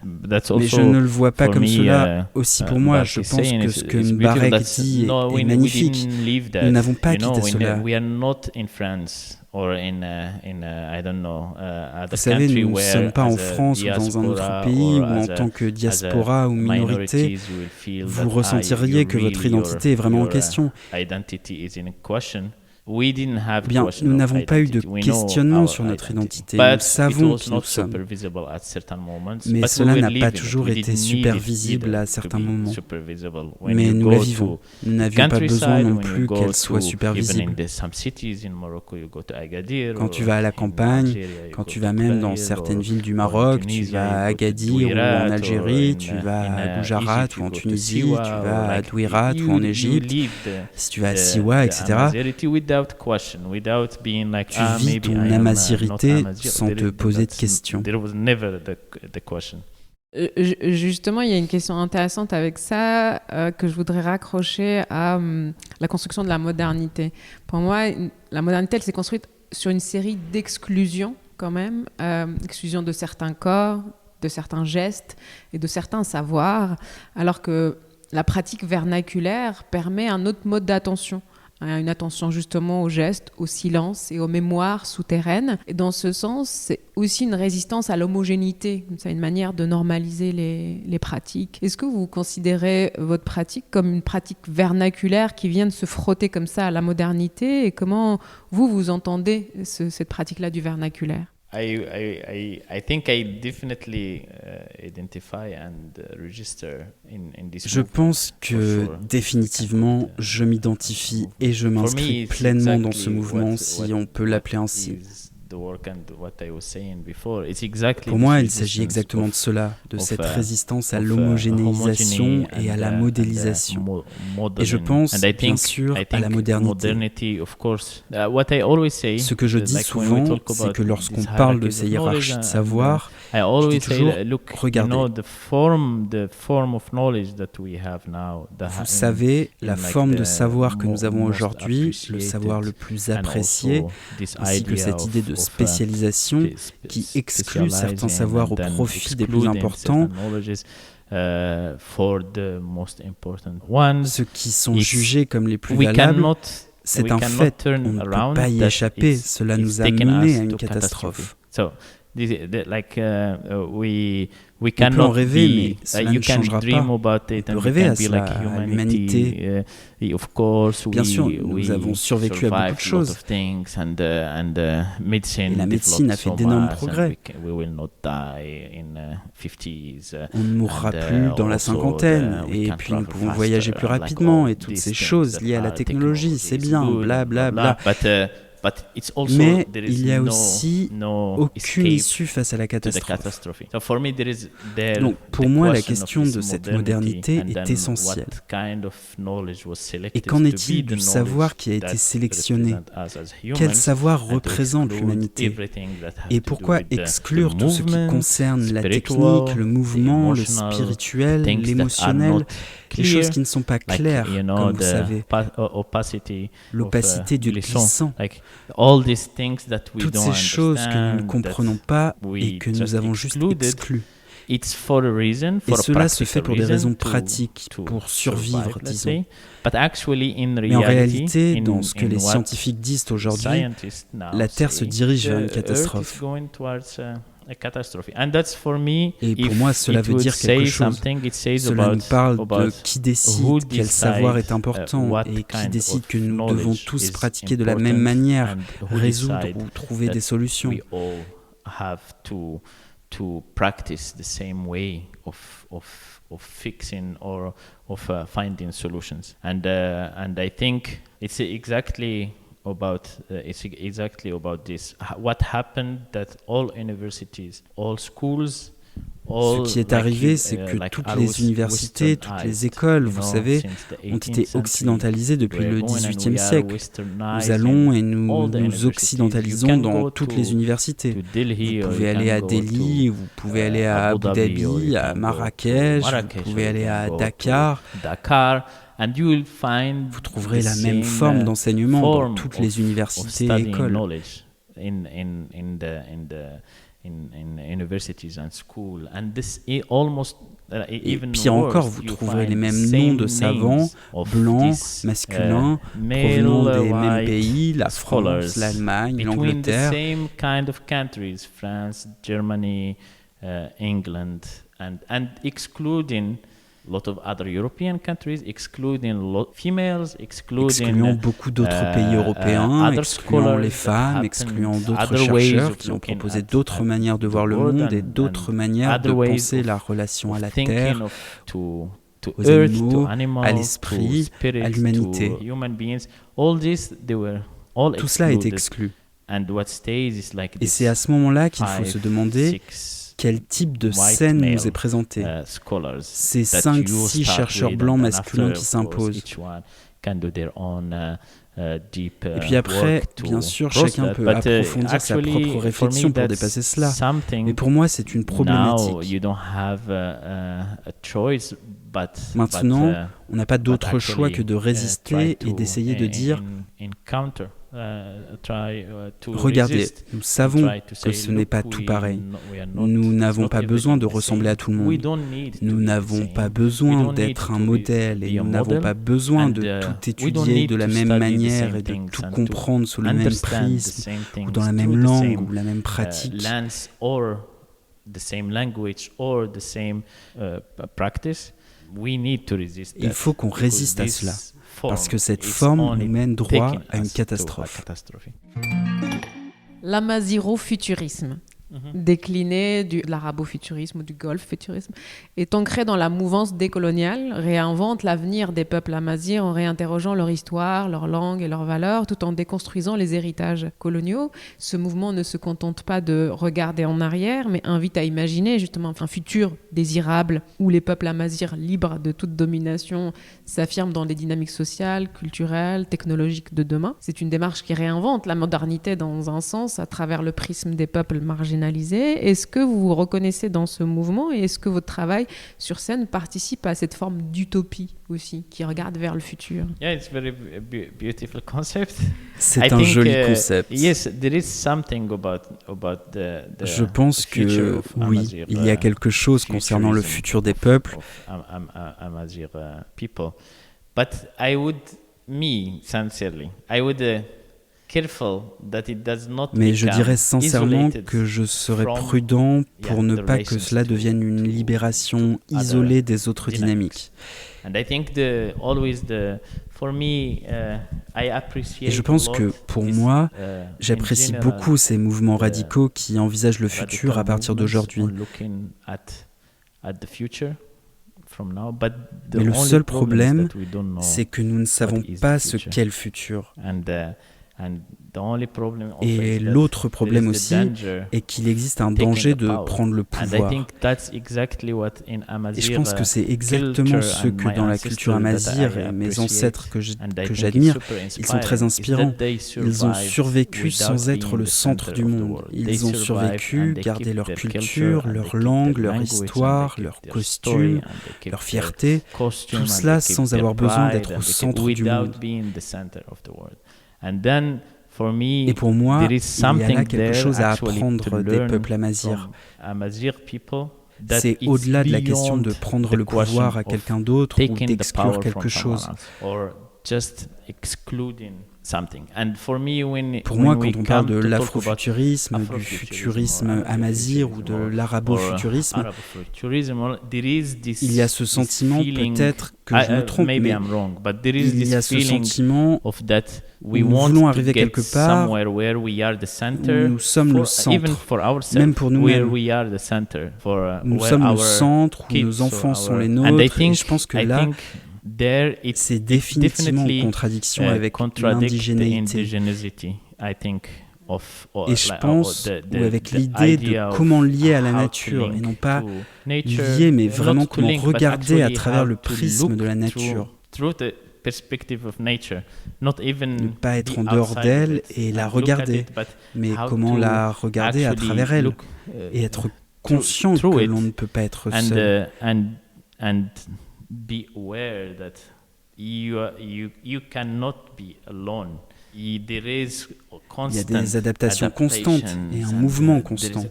Mais je ne le vois pas comme cela. Aussi pour moi, je pense que ce que Mbarek dit est magnifique. Nous n'avons pas quitté cela. Vous savez, nous ne sommes pas en France ou dans un autre pays où en tant que diaspora ou minorité, vous ressentiriez que votre identité est vraiment en question. Bien, nous n'avons pas eu de questionnement sur notre identité. Nous savons qui nous sommes. Mais cela n'a pas toujours été super visible à certains moments. Mais nous la vivons. Nous n'avions pas besoin non plus qu'elle soit super visible. Quand tu vas à la campagne, quand tu vas même dans certaines villes du Maroc, tu vas à Agadir ou en Algérie, tu vas à Gujarat ou en Tunisie, tu vas à Douirat ou en Égypte, si tu vas à Siwa, etc. Tu vis ton amazirité sans te poser de questions. Justement, il y a une question intéressante avec ça que je voudrais raccrocher à la construction de la modernité. Pour moi, la modernité, elle s'est construite sur une série d'exclusions quand même, exclusion de certains corps, de certains gestes et de certains savoirs, alors que la pratique vernaculaire permet un autre mode d'attention. Une attention justement aux gestes, au silence et aux mémoires souterraines. Et dans ce sens, c'est aussi une résistance à l'homogénéité. C'est une manière de normaliser les pratiques. Est-ce que vous considérez votre pratique comme une pratique vernaculaire qui vient de se frotter comme ça à la modernité? Et comment vous entendez cette pratique-là du vernaculaire? I think I definitely identify and register in this Je pense que définitivement, je m'identifie et je m'inscris pleinement dans ce mouvement, si on peut l'appeler ainsi. Pour moi, il s'agit exactement de cela, de cette résistance à l'homogénéisation et à la modélisation. Et je pense, bien sûr, à la modernité. Ce que je dis souvent, c'est que lorsqu'on parle de ces hiérarchies de savoir, je dis toujours, regardez, vous savez, la forme de savoir que nous avons aujourd'hui, le savoir le plus apprécié, ainsi que cette idée de spécialisation qui exclut certains savoirs au profit des plus importants, ceux qui sont jugés comme les plus valables, c'est un fait, on ne peut pas y échapper, cela nous a mené à une catastrophe. On peut en rêver, mais cela ne changera pas. On peut rêver à cela, à l'humanité. Bien sûr, nous avons survécu à beaucoup de choses. Et la médecine a fait d'énormes progrès. On ne mourra plus dans la cinquantaine, et puis nous pouvons voyager plus rapidement, et toutes ces choses liées à la technologie, c'est bien, blablabla. Mais il y a aussi aucune issue face à la catastrophe. Donc pour moi, la question de cette modernité est essentielle. Et qu'en est-il du savoir qui a été sélectionné? Quel savoir représente l'humanité? Et pourquoi exclure tout ce qui concerne la technique, le mouvement, le spirituel, l'émotionnel, les choses qui ne sont pas claires, comme vous savez, l'opacité du glissant, toutes ces choses que nous ne comprenons pas et que nous avons juste exclues. Et cela se fait pour des raisons pratiques, pour survivre, disons. Mais en réalité, dans ce que les scientifiques disent aujourd'hui, la Terre se dirige vers une catastrophe. Et pour moi, cela veut dire quelque chose. Cela nous parle de qui décide quel savoir est important et qui décide que nous devons tous pratiquer de la même manière, résoudre ou trouver des solutions. To practice the same way of fixing or of finding solutions, and I think it's exactly about this. What happened that all universities, all schools Ce qui est arrivé, c'est que toutes les universités, toutes les écoles, vous savez, ont été occidentalisées depuis le XVIIIe siècle. Nous allons et nous occidentalisons dans toutes les universités. Vous pouvez aller à Delhi, vous pouvez aller à Abu Dhabi, à Marrakech, vous pouvez aller à Dakar. Vous trouverez la même forme d'enseignement dans toutes les universités et écoles. Et pire encore, vous trouverez les mêmes noms de savants, blancs, masculins, provenant des mêmes pays, la France, l'Allemagne, l'Angleterre. France, Germany, England, and excluding lot of other European countries, excluding females, excluant beaucoup d'autres pays européens, excluant les femmes, excluant d'autres chercheurs qui ont proposé d'autres manières de voir le monde et d'autres manières de penser la relation à la Terre, aux animaux, à l'esprit, à l'humanité. Tout cela est exclu. Et c'est à ce moment-là qu'il faut se demander quel type de scène nous est présenté. Ces 5-6 chercheurs blancs masculins qui s'imposent. Et puis après, bien sûr, chacun peut approfondir sa propre réflexion pour dépasser cela. Mais pour moi, c'est une problématique. Maintenant, on n'a pas d'autre choix que de résister et d'essayer de dire regardez, nous savons que ce n'est pas tout pareil. Nous n'avons pas besoin de ressembler à tout le monde. Nous n'avons pas besoin d'être un modèle et nous n'avons pas besoin de tout étudier de la même manière et de tout comprendre sous le même prisme ou dans la même langue ou la même pratique. Il faut qu'on résiste à cela, parce que cette forme nous mène droit à une catastrophe. L'amazirofuturisme, décliné de l'arabo-futurisme ou du golf-futurisme, est ancré dans la mouvance décoloniale, réinvente l'avenir des peuples amazirs en réinterrogeant leur histoire, leur langue et leurs valeurs, tout en déconstruisant les héritages coloniaux. Ce mouvement ne se contente pas de regarder en arrière, mais invite à imaginer justement un futur désirable où les peuples amazirs libres de toute domination s'affirment dans les dynamiques sociales, culturelles, technologiques de demain. C'est une démarche qui réinvente la modernité dans un sens à travers le prisme des peuples marginalisés. Est-ce que vous vous reconnaissez dans ce mouvement et est-ce que votre travail sur scène participe à cette forme d'utopie aussi, qui regarde vers le futur? It's very beautiful concept. C'est un joli concept. Yes, there is something about the Je pense que oui, il y a quelque chose concernant le futur des peuples. Amazigh people. But sincerely, I would Mais je dirais sincèrement que je serais prudent pour ne pas que cela devienne une libération isolée des autres dynamiques. Et je pense que pour moi, j'apprécie beaucoup ces mouvements radicaux qui envisagent le futur à partir d'aujourd'hui. Mais le seul problème, c'est que nous ne savons pas ce qu'est le futur. Et l'autre problème aussi est qu'il existe un danger de prendre le pouvoir. Et je pense que c'est exactement ce que dans la culture amazigh et mes ancêtres que j'admire, ils sont très inspirants. Ils ont survécu sans être le centre du monde. Ils ont survécu, gardé leur culture, leur langue, leur histoire, leurs costumes, leur fierté, tout cela sans avoir besoin d'être au centre du monde. Et pour moi, il y a là quelque chose à apprendre des peuples amazirs. C'est au-delà de la question de prendre le pouvoir à quelqu'un d'autre ou d'exclure quelque chose. Pour moi, quand on parle de l'afrofuturisme, du futurisme amazigh ou de l'arabo-futurisme, il y a ce sentiment, peut-être que je me trompe, mais il y a ce sentiment où nous voulons arriver quelque part où nous sommes le centre, même pour nous-mêmes. Nous sommes le centre, où nos enfants sont les nôtres, et je pense que là, c'est définitivement en contradiction avec l'indigénéité. Et je pense, ou avec l'idée de comment lier à la nature, et non pas lier, mais vraiment comment regarder à travers le prisme de la nature. Ne pas être en dehors d'elle et la regarder, mais comment la regarder à travers elle, et être conscient que l'on ne peut pas être seul. And be aware that you cannot be alone. Il y a des adaptations constantes et un mouvement constant.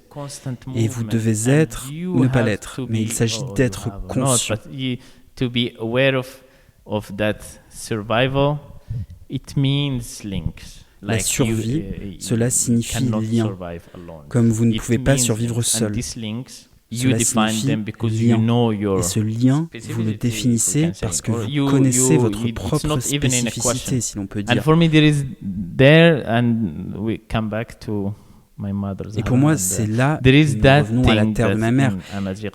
Et vous devez être ou ne pas l'être. Mais il s'agit d'être conscient. To be aware of that survival, it means links. La survie, cela signifie lien. Comme vous ne pouvez pas survivre seul. Cela signifie lien. Et ce lien, vous le définissez parce que vous connaissez votre propre spécificité, si l'on peut dire. Et pour moi, c'est là, nous revenons à la terre de ma mère.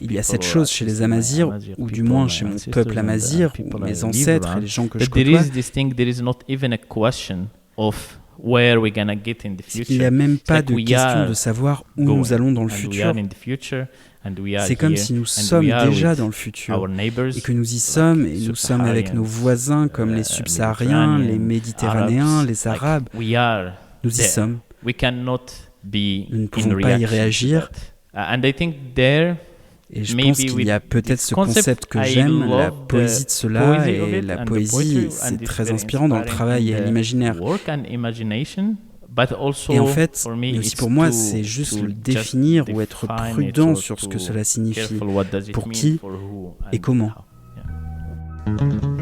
Il y a cette chose chez les Amazirs, ou du moins chez mon peuple Amazir, ou mes ancêtres et les gens que je côtoie. Il n'y a même pas de question de savoir où nous allons dans le futur. C'est comme si nous sommes déjà dans le futur et que nous y sommes, et nous sommes avec nos voisins comme les subsahariens, les méditerranéens, les arabes. Nous y sommes. Nous ne pouvons pas y réagir. Et je pense qu'il y a peut-être ce concept que j'aime, la poésie de cela, et la poésie, c'est très inspirant dans le travail et l'imaginaire. Et en fait, mais aussi pour moi, c'est juste le définir ou être prudent sur ce que cela signifie, pour qui et comment.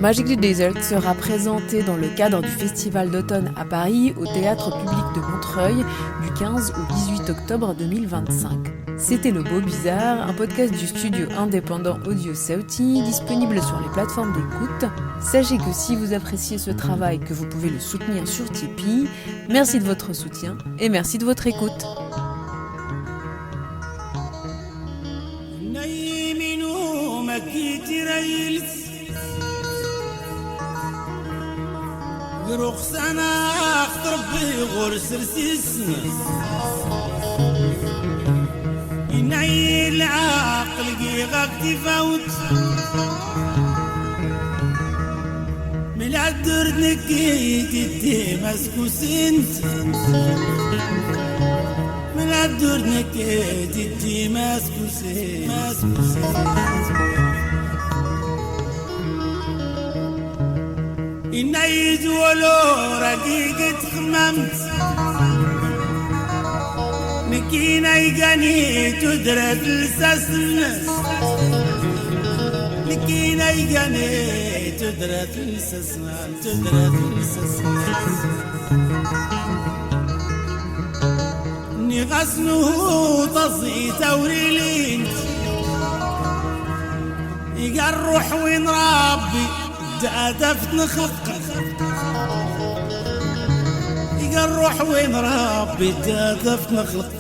Magically Desert sera présenté dans le cadre du Festival d'automne à Paris au Théâtre Public de Montreuil du 15 au 18 octobre 2025. C'était Le Beau Bizarre, un podcast du studio indépendant Audio Sauti, disponible sur les plateformes d'écoute. Sachez que si vous appréciez ce travail, que vous pouvez le soutenir sur Tipeee. Merci de votre soutien et merci de votre écoute. رخصنا اختربي غرس رسيسنا ينعي العقل قيغك تفوت من الدر نكيت التي مسكو سنت من الدر نكيت التي مسكو سنت إنايد ولو رقيقة خممت نكينا يقاني تدرت لساس الناس نكينا يقاني تدرت لساس نغسنو تصي توريلين يقال روح وين ربي دافت نخلق يقال روح وين ربي دافت نخلق